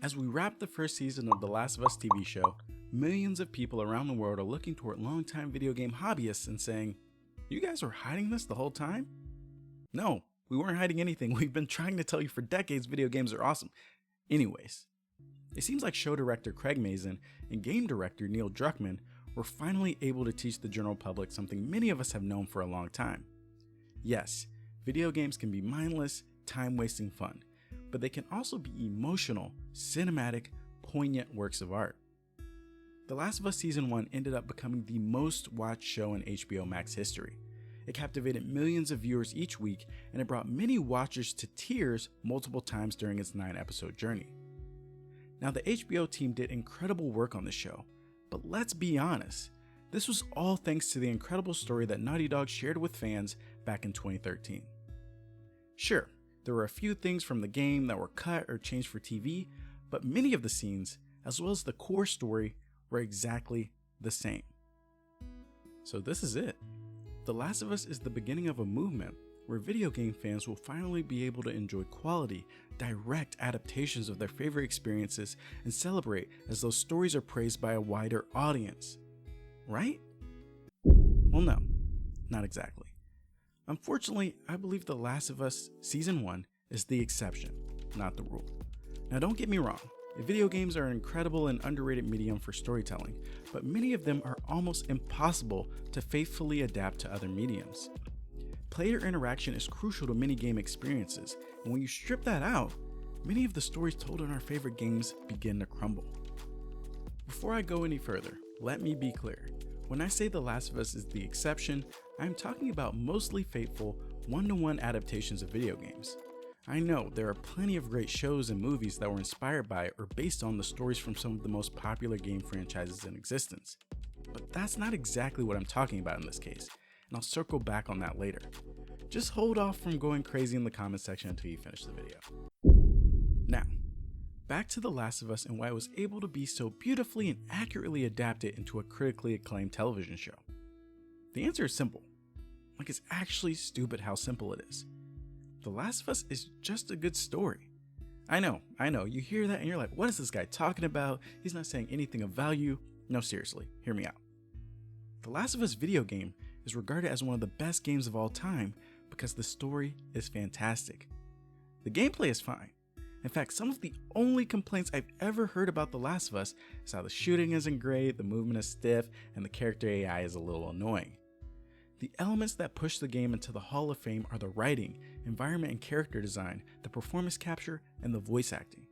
As we wrap the first season of The Last of Us TV show, millions of people around the world are looking toward longtime video game hobbyists and saying, "You guys were hiding this the whole time?" No, we weren't hiding anything. We've been trying to tell you for decades video games are awesome. Anyways, it seems like show director Craig Mazin and game director Neil Druckmann were finally able to teach the general public something many of us have known for a long time. Yes, video games can be mindless, time-wasting fun, but they can also be emotional, cinematic, poignant works of art. The Last of Us Season 1 ended up becoming the most watched show in HBO Max history. It captivated millions of viewers each week, and it brought many watchers to tears multiple times during its 9-episode journey. Now, the HBO team did incredible work on the show, but let's be honest, this was all thanks to the incredible story that Naughty Dog shared with fans back in 2013. Sure, there were a few things from the game that were cut or changed for TV, but many of the scenes, as well as the core story, were exactly the same. So this is it. The Last of Us is the beginning of a movement where video game fans will finally be able to enjoy quality, direct adaptations of their favorite experiences and celebrate as those stories are praised by a wider audience. Right? Well, no, not exactly. Unfortunately, I believe The Last of Us Season 1 is the exception, not the rule. Now, don't get me wrong. Video games are an incredible and underrated medium for storytelling, but many of them are almost impossible to faithfully adapt to other mediums. Player interaction is crucial to many game experiences, and when you strip that out, many of the stories told in our favorite games begin to crumble. Before I go any further, let me be clear. When I say The Last of Us is the exception, I am talking about mostly faithful, one-to-one adaptations of video games. I know there are plenty of great shows and movies that were inspired by or based on the stories from some of the most popular game franchises in existence. But that's not exactly what I'm talking about in this case, and I'll circle back on that later. Just hold off from going crazy in the comment section until you finish the video. Now, back to The Last of Us and why it was able to be so beautifully and accurately adapted into a critically acclaimed television show. The answer is simple. Like, it's actually stupid how simple it is. The Last of Us is just a good story. I know, you hear that and you're like, what is this guy talking about? He's not saying anything of value. No, seriously, hear me out. The Last of Us video game is regarded as one of the best games of all time because the story is fantastic. The gameplay is fine. In fact, some of the only complaints I've ever heard about The Last of Us is how the shooting isn't great, the movement is stiff, and the character AI is a little annoying. The elements that push the game into the Hall of Fame are the writing, environment and character design, the performance capture, and the voice acting.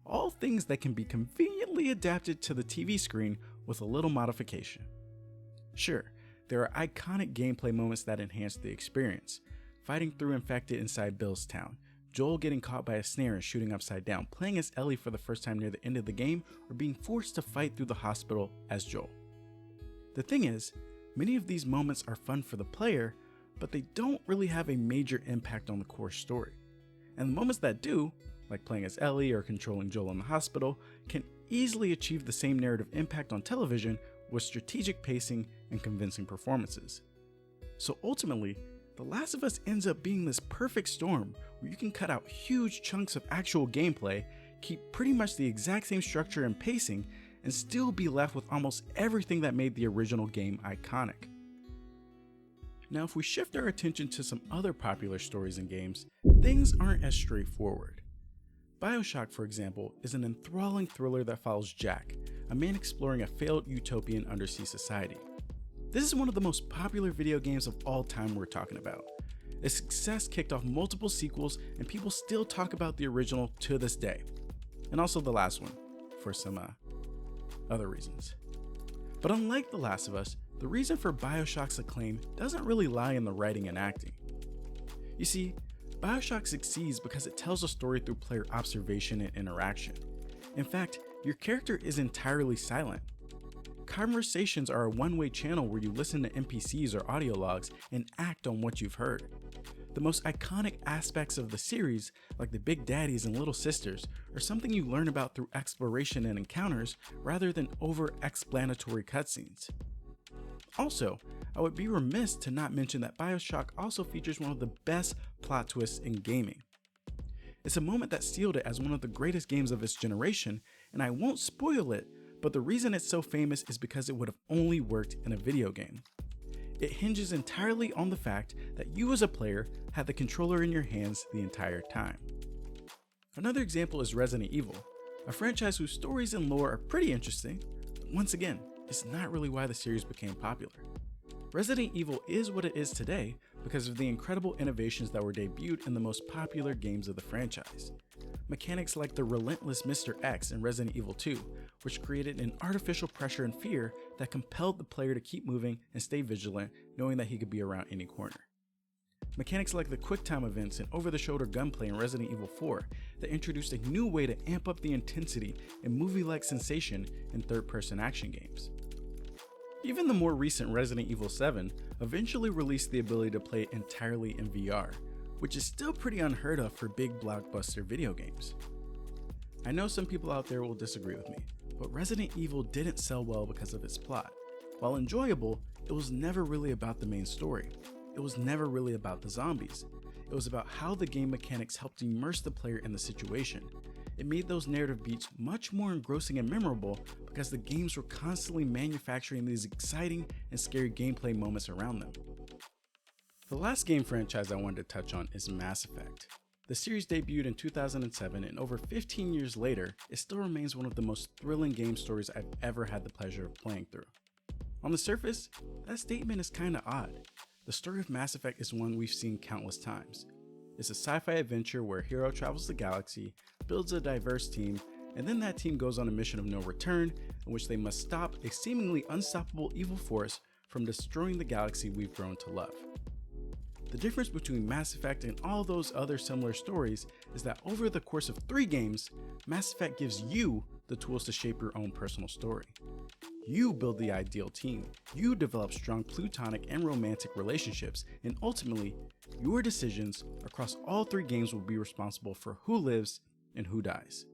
All things that can be conveniently adapted to the TV screen with a little modification. Sure, there are iconic gameplay moments that enhance the experience. Fighting through infected inside Bill's town, Joel getting caught by a snare and shooting upside down, playing as Ellie for the first time near the end of the game, or being forced to fight through the hospital as Joel. The thing is, many of these moments are fun for the player, but they don't really have a major impact on the core story. And the moments that do, like playing as Ellie or controlling Joel in the hospital, can easily achieve the same narrative impact on television with strategic pacing and convincing performances. So ultimately, The Last of Us ends up being this perfect storm where you can cut out huge chunks of actual gameplay, keep pretty much the exact same structure and pacing, and still be left with almost everything that made the original game iconic. Now, if we shift our attention to some other popular stories and games, things aren't as straightforward. BioShock, for example, is an enthralling thriller that follows Jack, a man exploring a failed utopian undersea society. This is one of the most popular video games of all time we're talking about. Its success kicked off multiple sequels, and people still talk about the original to this day. And also the last one, for some other reasons. But unlike The Last of Us, the reason for BioShock's acclaim doesn't really lie in the writing and acting. You see, BioShock succeeds because it tells a story through player observation and interaction. In fact, your character is entirely silent. Conversations are a one-way channel where you listen to NPCs or audio logs and act on what you've heard. The most iconic aspects of the series, like the Big Daddies and Little Sisters, are something you learn about through exploration and encounters rather than over-explanatory cutscenes. Also, I would be remiss to not mention that BioShock also features one of the best plot twists in gaming. It's a moment that sealed it as one of the greatest games of its generation, and I won't spoil it, but the reason it's so famous is because it would have only worked in a video game. It hinges entirely on the fact that you as a player had the controller in your hands the entire time. Another example is Resident Evil, a franchise whose stories and lore are pretty interesting, but once again, it's not really why the series became popular. Resident Evil is what it is today because of the incredible innovations that were debuted in the most popular games of the franchise. Mechanics like the relentless Mr. X in Resident Evil 2, which created an artificial pressure and fear that compelled the player to keep moving and stay vigilant, knowing that he could be around any corner. Mechanics like the QuickTime events and over-the-shoulder gunplay in Resident Evil 4 that introduced a new way to amp up the intensity and movie-like sensation in third-person action games. Even the more recent Resident Evil 7 eventually released the ability to play it entirely in VR, which is still pretty unheard of for big blockbuster video games. I know some people out there will disagree with me, but Resident Evil didn't sell well because of its plot. While enjoyable, it was never really about the main story. It was never really about the zombies. It was about how the game mechanics helped immerse the player in the situation. It made those narrative beats much more engrossing and memorable because the games were constantly manufacturing these exciting and scary gameplay moments around them. The last game franchise I wanted to touch on is Mass Effect. The series debuted in 2007, and over 15 years later, it still remains one of the most thrilling game stories I've ever had the pleasure of playing through. On the surface, that statement is kinda odd. The story of Mass Effect is one we've seen countless times. It's a sci-fi adventure where a hero travels the galaxy, builds a diverse team, and then that team goes on a mission of no return in which they must stop a seemingly unstoppable evil force from destroying the galaxy we've grown to love. The difference between Mass Effect and all those other similar stories is that over the course of 3 games, Mass Effect gives you the tools to shape your own personal story. You build the ideal team, you develop strong platonic and romantic relationships, and ultimately, your decisions across all 3 games will be responsible for who lives and who dies.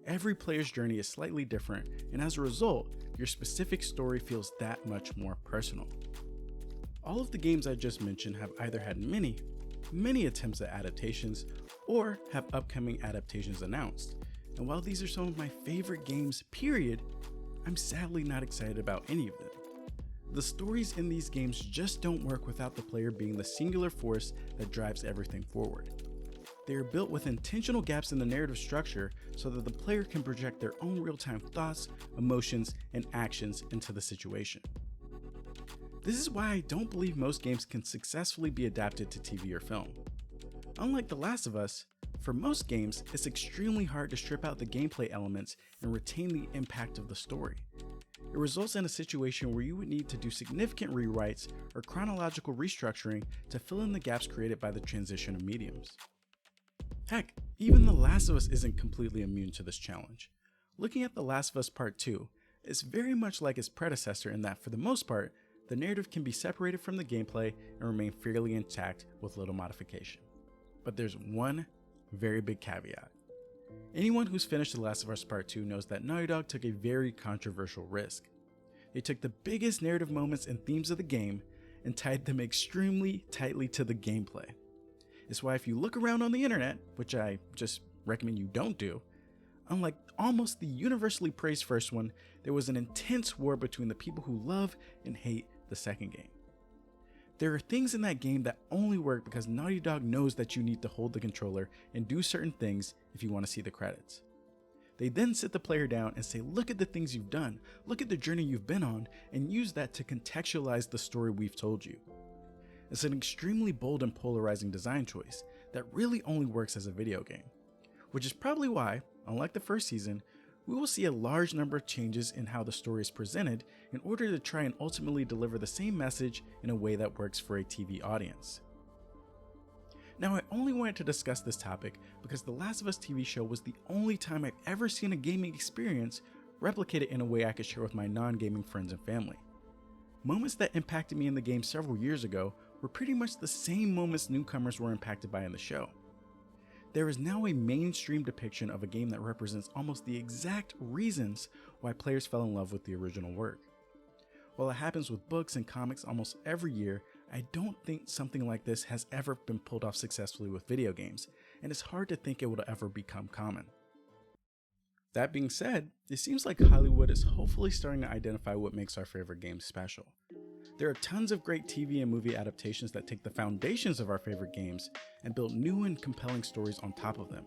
Every player's journey is slightly different, and as a result, your specific story feels that much more personal. All of the games I just mentioned have either had many attempts at adaptations, or have upcoming adaptations announced. And while these are some of my favorite games, period, I'm sadly not excited about any of them. The stories in these games just don't work without the player being the singular force that drives everything forward. They are built with intentional gaps in the narrative structure so that the player can project their own real-time thoughts, emotions, and actions into the situation. This is why I don't believe most games can successfully be adapted to TV or film. Unlike The Last of Us, for most games, it's extremely hard to strip out the gameplay elements and retain the impact of the story. It results in a situation where you would need to do significant rewrites or chronological restructuring to fill in the gaps created by the transition of mediums. Heck, even The Last of Us isn't completely immune to this challenge. Looking at The Last of Us Part 2, it's very much like its predecessor in that, for the most part, the narrative can be separated from the gameplay and remain fairly intact with little modification. But there's one very big caveat. Anyone who's finished The Last of Us Part 2 knows that Naughty Dog took a very controversial risk. They took the biggest narrative moments and themes of the game and tied them extremely tightly to the gameplay. It's why if you look around on the internet, which I just recommend you don't do, unlike almost the universally praised first one, there was an intense war between the people who love and hate the second game. There are things in that game that only work because Naughty Dog knows that you need to hold the controller and do certain things if you want to see the credits. They then sit the player down and say, look at the things you've done, look at the journey you've been on, and use that to contextualize the story we've told you. It's an extremely bold and polarizing design choice that really only works as a video game, which is probably why, unlike the first season, we will see a large number of changes in how the story is presented in order to try and ultimately deliver the same message in a way that works for a TV audience. Now, I only wanted to discuss this topic because The Last of Us TV show was the only time I've ever seen a gaming experience replicated in a way I could share with my non-gaming friends and family. Moments that impacted me in the game several years ago were pretty much the same moments newcomers were impacted by in the show. There is now a mainstream depiction of a game that represents almost the exact reasons why players fell in love with the original work. While it happens with books and comics almost every year, I don't think something like this has ever been pulled off successfully with video games, and it's hard to think it will ever become common. That being said, it seems like Hollywood is hopefully starting to identify what makes our favorite games special. There are tons of great TV and movie adaptations that take the foundations of our favorite games and build new and compelling stories on top of them.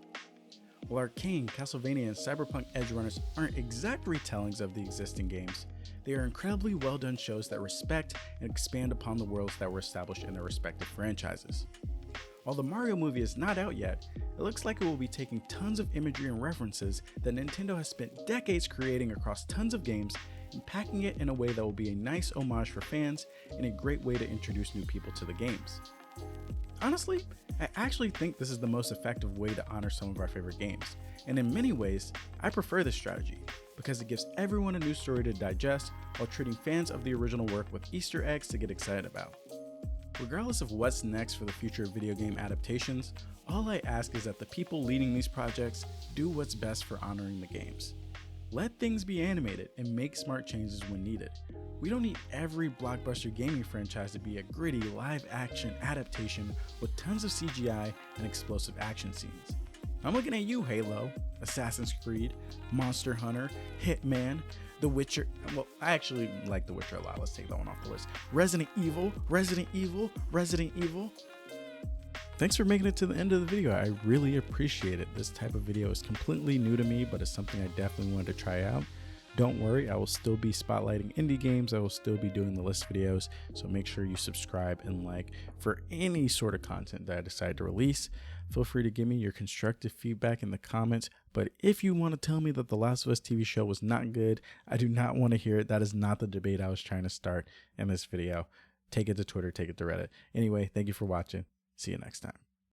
While Arcane, Castlevania, and Cyberpunk Edgerunners aren't exact retellings of the existing games, they are incredibly well done shows that respect and expand upon the worlds that were established in their respective franchises. While the Mario movie is not out yet, it looks like it will be taking tons of imagery and references that Nintendo has spent decades creating across tons of games and packing it in a way that will be a nice homage for fans and a great way to introduce new people to the games. Honestly, I actually think this is the most effective way to honor some of our favorite games, and in many ways, I prefer this strategy because it gives everyone a new story to digest while treating fans of the original work with Easter eggs to get excited about. Regardless of what's next for the future of video game adaptations, all I ask is that the people leading these projects do what's best for honoring the games. Let things be animated and make smart changes when needed. We don't need every blockbuster gaming franchise to be a gritty live-action adaptation with tons of CGI and explosive action scenes. I'm looking at you, Halo, Assassin's Creed, Monster Hunter, Hitman, The Witcher. Well, I actually like The Witcher a lot. Let's take that one off the list. Resident Evil. Thanks for making it to the end of the video. I really appreciate it. This type of video is completely new to me, but it's something I definitely wanted to try out. Don't worry, I will still be spotlighting indie games. I will still be doing the list videos, so make sure you subscribe and like for any sort of content that I decide to release. Feel free to give me your constructive feedback in the comments, but if you want to tell me that the Last of Us TV show was not good, I do not want to hear it. That is not the debate I was trying to start in this video. Take it to Twitter, take it to Reddit. Anyway, thank you for watching. See you next time.